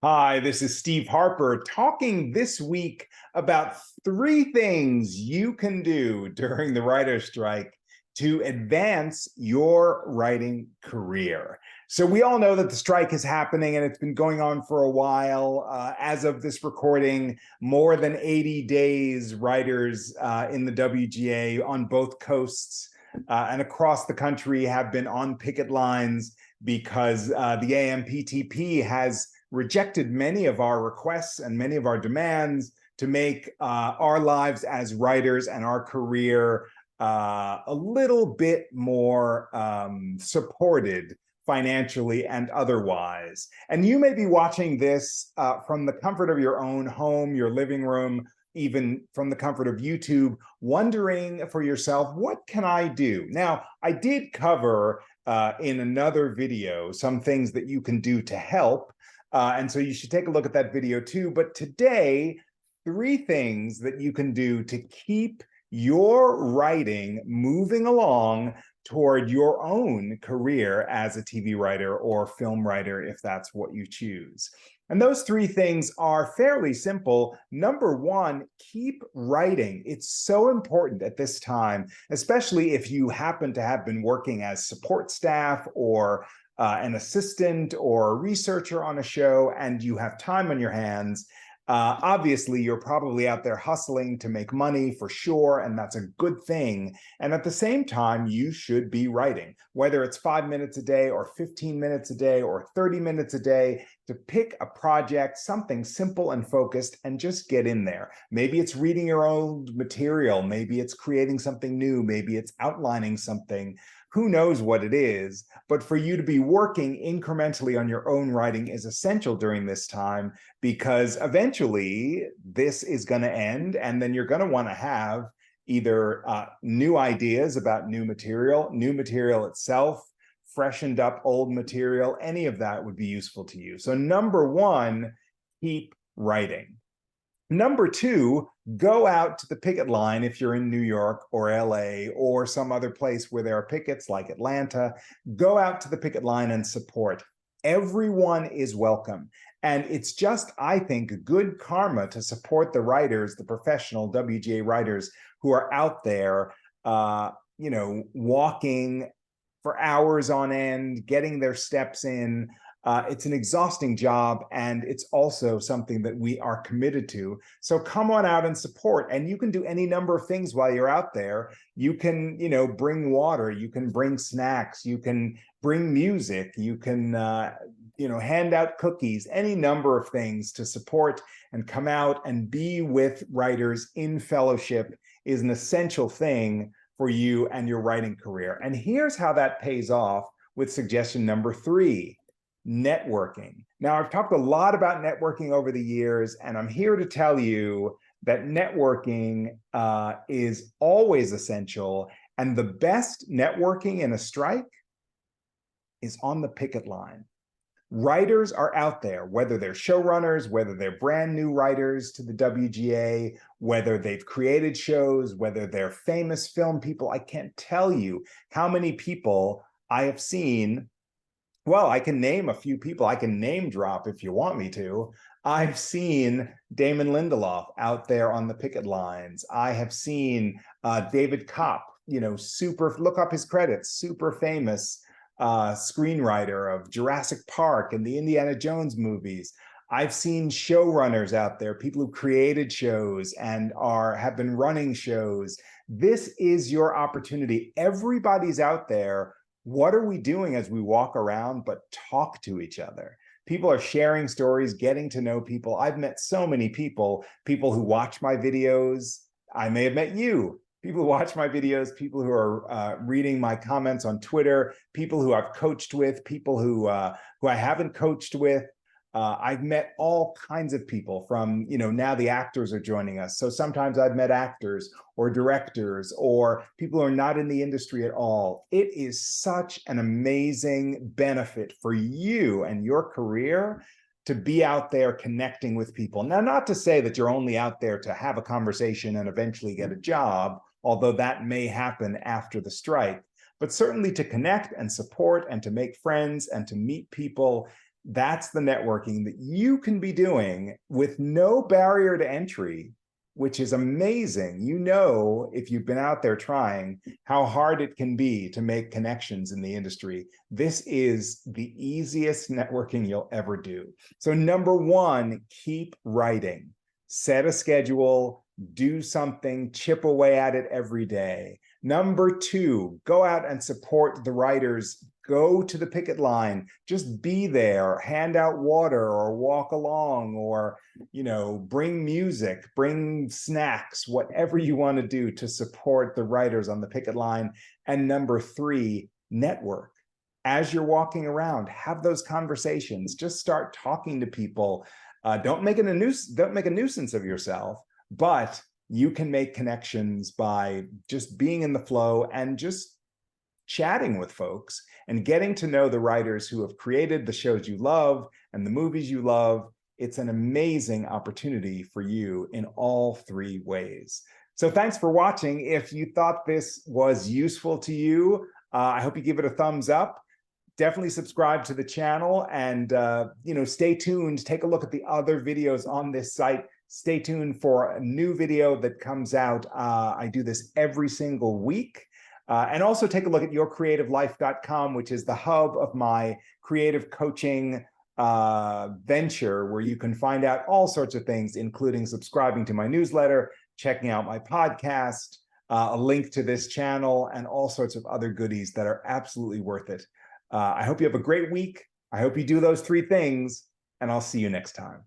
Hi, this is Steve Harper talking this week about three things you can do during the writer's strike to advance your writing career. So, we all know that the strike is happening and it's been going on for a while. As of this recording, more than 80 days, writers in the WGA on both coasts and across the country have been on picket lines because the AMPTP has rejected many of our requests and many of our demands to make our lives as writers and our career a little bit more supported financially and otherwise. And you may be watching this from the comfort of your own home, your living room, even from the comfort of YouTube, wondering for yourself, what can I do? Now, I did cover in another video some things that you can do to help. And so you should take a look at that video too. But today, three things that you can do to keep your writing moving along toward your own career as a TV writer or film writer, if that's what you choose. And those three things are fairly simple. Number one, keep writing. It's so important at this time, especially if you happen to have been working as support staff or an assistant or a researcher on a show and you have time on your hands. Obviously, you're probably out there hustling to make money for sure, and that's a good thing. And at the same time, you should be writing, whether it's 5 minutes a day or 15 minutes a day or 30 minutes a day, to pick a project, something simple and focused, and just get in there. Maybe it's reading your own material. Maybe it's creating something new. Maybe it's outlining something. Who knows what it is, but for you to be working incrementally on your own writing is essential during this time, because eventually this is going to end and then you're going to want to have either new ideas about new material itself, freshened up old material. Any of that would be useful to you. So number one, keep writing. Number two, go out to the picket line if you're in New York or LA or some other place where there are pickets like Atlanta. Go out to the picket line and support. Everyone is welcome. And it's just, I think, good karma to support the writers, the professional WGA writers who are out there, walking for hours on end, getting their steps in. It's an exhausting job, and it's also something that we are committed to. So come on out and support. And you can do any number of things while you're out there. You can, bring water. You can bring snacks. You can bring music. You can, hand out cookies. Any number of things to support and come out and be with writers in fellowship is an essential thing for you and your writing career. And here's how that pays off with suggestion number three. Networking. Now, I've talked a lot about networking over the years, and I'm here to tell you that networking is always essential. And the best networking in a strike is on the picket line. Writers are out there, whether they're showrunners, whether they're brand new writers to the WGA, whether they've created shows, whether they're famous film people. I can't tell you how many people I have seen. Well, I can name a few people. I can name drop if you want me to. I've seen Damon Lindelof out there on the picket lines. I have seen David Kopp, look up his credits, super famous screenwriter of Jurassic Park and the Indiana Jones movies. I've seen showrunners out there, people who created shows and have been running shows. This is your opportunity. Everybody's out there. What are we doing as we walk around but talk to each other? People are sharing stories, getting to know people. I've met so many people who watch my videos. I may have met you. People who watch my videos, people who are reading my comments on Twitter, people who I've coached with, people who I haven't coached with. I've met all kinds of people from, now the actors are joining us. So sometimes I've met actors or directors or people who are not in the industry at all. It is such an amazing benefit for you and your career to be out there connecting with people. Now, not to say that you're only out there to have a conversation and eventually get a job, although that may happen after the strike, but certainly to connect and support and to make friends and to meet people. That's the networking that you can be doing with no barrier to entry, which is amazing. You know, if you've been out there trying, how hard it can be to make connections in the industry. This is the easiest networking you'll ever do. So number one, keep writing. Set a schedule, do something, chip away at it every day. Number two, go out and support the writers. Go to the picket line, just be there, hand out water or walk along, or, you know, bring music, bring snacks, whatever you want to do to support the writers on the picket line. And number three, network. As you're walking around, have those conversations, just start talking to people. Don't make it don't make a nuisance of yourself, but you can make connections by just being in the flow and just chatting with folks and getting to know the writers who have created the shows you love and the movies you love. It's an amazing opportunity for you in all three ways. So thanks for watching. If you thought this was useful to you, I hope you give it a thumbs up. Definitely subscribe to the channel, and you know, stay tuned. Take a look at the other videos on this site. Stay tuned for a new video that comes out. I do this every single week. And also take a look at yourcreativelife.com, which is the hub of my creative coaching venture, where you can find out all sorts of things, including subscribing to my newsletter, checking out my podcast, a link to this channel, and all sorts of other goodies that are absolutely worth it. I hope you have a great week. I hope you do those three things, and I'll see you next time.